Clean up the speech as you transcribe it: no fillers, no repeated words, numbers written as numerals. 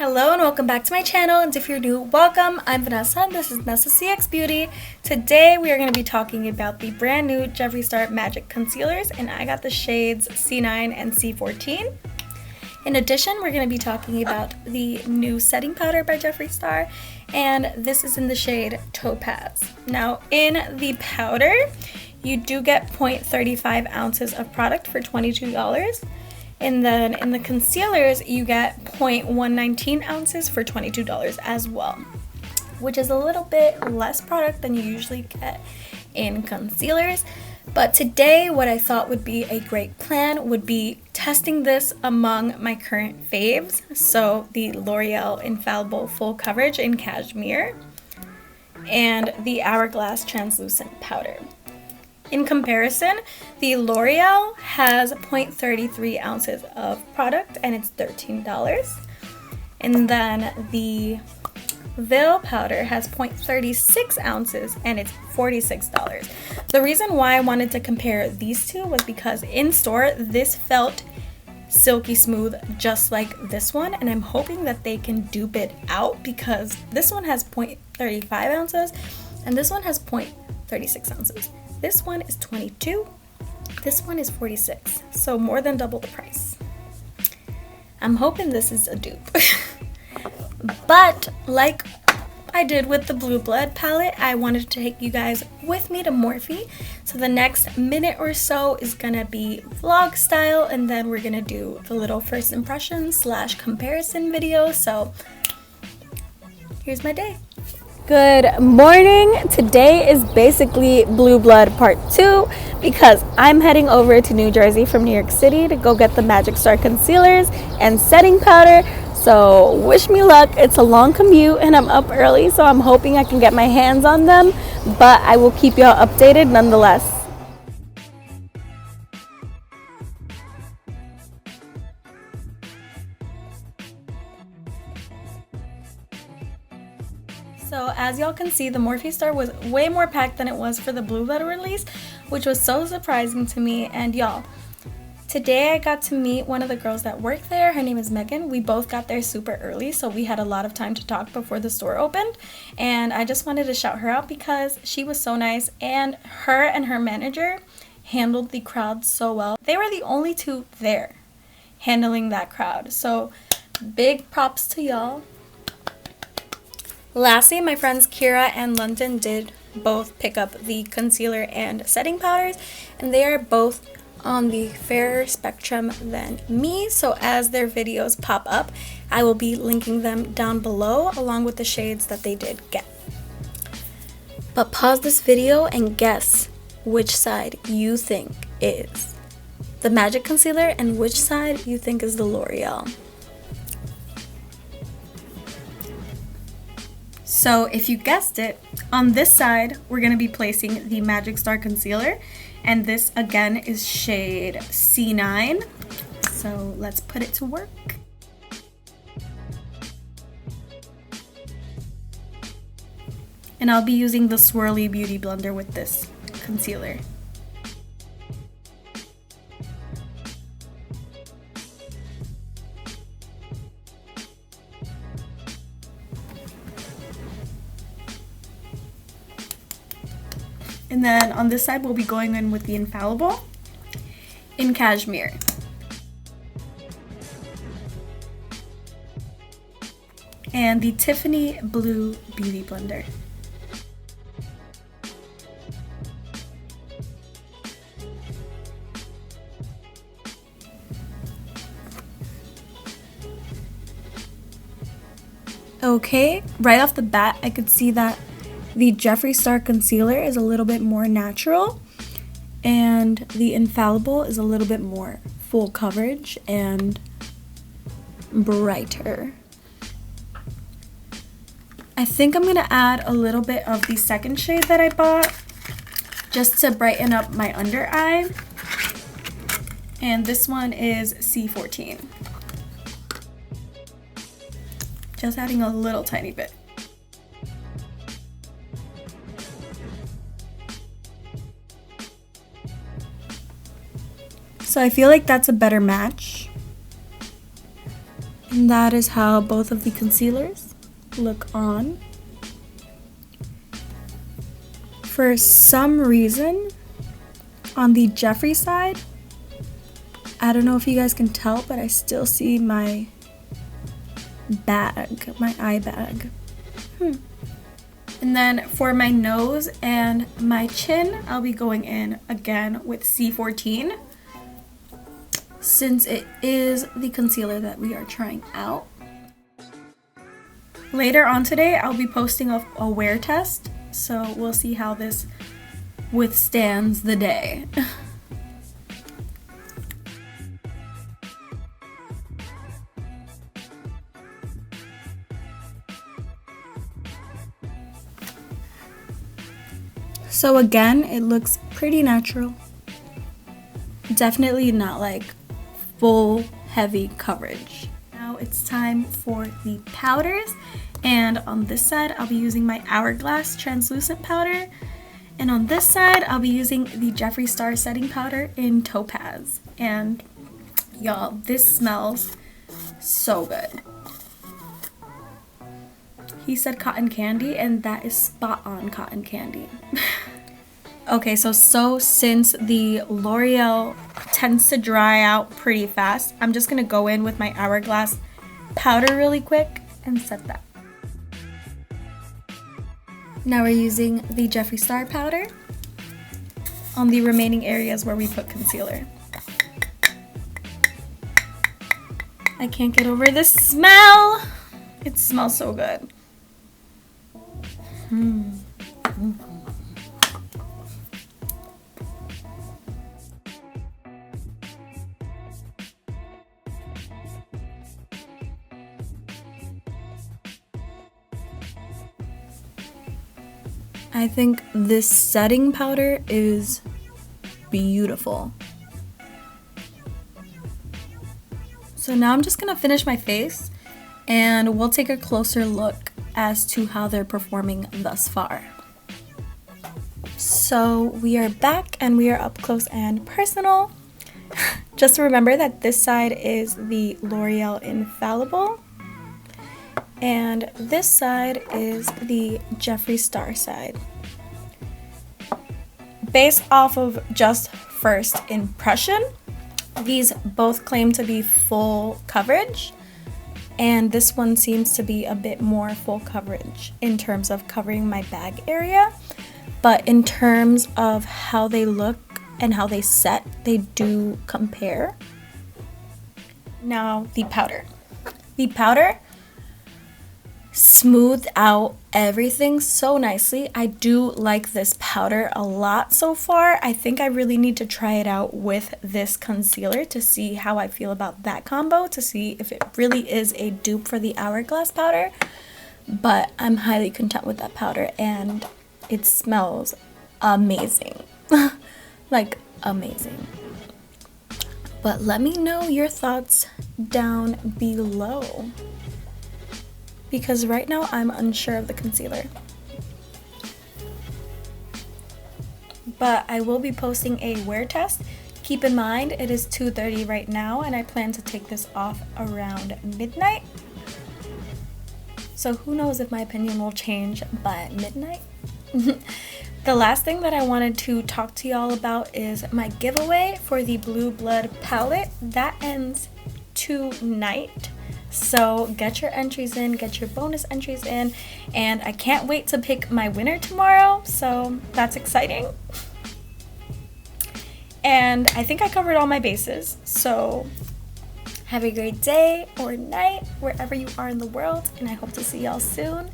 Hello and welcome back to my channel, and if you're new, welcome. I'm Vanessa and this is Vanessa CX Beauty. Today we are going to be talking about the brand new Jeffree Star Magic Concealers, and I got the shades C9 and C14. In addition, we're going to be talking about the new setting powder by Jeffree Star, and this is in the shade Topaz. Now in the powder, you do get 0.35 ounces of product for $22. And then in the concealers, you get 0.119 ounces for $22 as well, which is a little bit less product than you usually get in concealers. But today, what I thought would be a great plan would be testing this among my current faves. So the Loreal Infallable Full Coverage in Cashmere and the Hourglass Translucent Powder. In comparison, the L'Oreal has 0.33 ounces of product and it's $13. And then the Veil powder has 0.36 ounces and it's $46. The reason why I wanted to compare these two was because in store, this felt silky smooth just like this one, and I'm hoping that they can dupe it out because this one has 0.35 ounces and this one has 0.36 ounces. This one is 22, this one is 46, so more than double the price. I'm hoping this is a dupe. But like I did with the Blue Blood palette, I wanted to take you guys with me to Morphe. So the next minute or so is gonna be vlog style, and then we're gonna do the little first impressions / comparison video. So here's my day. Good morning. Today is basically Blue Blood Part 2 because I'm heading over to New Jersey from New York City to go get the Magic Star concealers and setting powder. So wish me luck. It's a long commute and I'm up early, so I'm hoping I can get my hands on them, but I will keep y'all updated nonetheless. So as y'all can see, the Morphe store was way more packed than it was for the Blue Blood release, which was so surprising to me. And y'all, today I got to meet one of the girls that work there. Her name is Megan. We both got there super early, so we had a lot of time to talk before the store opened. And I just wanted to shout her out because she was so nice, and her manager handled the crowd so well. They were the only two there handling that crowd. So big props to y'all. Lastly, my friends Kira and London did both pick up the concealer and setting powders, and they are both on the fairer spectrum than me, so as their videos pop up, I will be linking them down below along with the shades that they did get. But pause this video and guess which side you think is the Magic Concealer and which side you think is the L'Oreal. So if you guessed it, on this side, we're going to be placing the Magic Star Concealer. And this, again, is shade C9. So let's put it to work. And I'll be using the Swirly Beauty Blender with this concealer. And then on this side, we'll be going in with the Infallable in Cashmere. And the Tiffany Blue Beauty Blender. Okay, right off the bat, I could see that the Jeffree Star Concealer is a little bit more natural, and the Infallable is a little bit more full coverage and brighter. I think I'm going to add a little bit of the second shade that I bought just to brighten up my under eye, and this one is C14. Just adding a little tiny bit. So I feel like that's a better match. And that is how both of the concealers look on. For some reason, on the Jeffree side, I don't know if you guys can tell, but I still see my bag, my eye bag. And then for my nose and my chin, I'll be going in again with C14, since it is the concealer that we are trying out. Later on today, I'll be posting a wear test, so we'll see how this withstands the day. So again, it looks pretty natural. Definitely not like full heavy coverage. Now it's time for the powders, and on this side I'll be using my Hourglass translucent powder, and on this side I'll be using the Jeffree Star setting powder in Topaz. And y'all, this smells so good. He said cotton candy, and that is spot on cotton candy. Okay, so since the L'Oreal tends to dry out pretty fast, I'm just gonna go in with my Hourglass powder really quick and set that. Now we're using the Jeffree Star powder on the remaining areas where we put concealer. I can't get over this smell. It smells so good. I think this setting powder is beautiful. So now I'm just gonna finish my face, and we'll take a closer look as to how they're performing thus far. So we are back and we are up close and personal. Just remember that this side is the L'Oreal Infallable, and this side is the Jeffree Star side. Based off of just first impression, these both claim to be full coverage, and this one seems to be a bit more full coverage in terms of covering my bag area. But in terms of how they look and how they set, they do compare. Now the powder. The powder smoothed out everything so nicely. I do like this powder a lot so far. I think I really need to try it out with this concealer to see how I feel about that combo, to see if it really is a dupe for the Hourglass powder. But I'm highly content with that powder, and it smells amazing. Like amazing. But let me know your thoughts down below, because right now I'm unsure of the concealer. But I will be posting a wear test. Keep in mind it is 2:30 right now, and I plan to take this off around midnight. So who knows if my opinion will change by midnight. The last thing that I wanted to talk to y'all about is my giveaway for the Blue Blood palette. That ends tonight. So get your entries in, get your bonus entries in, and I can't wait to pick my winner tomorrow, so that's exciting. And I think I covered all my bases, so have a great day or night wherever you are in the world, and I hope to see y'all soon.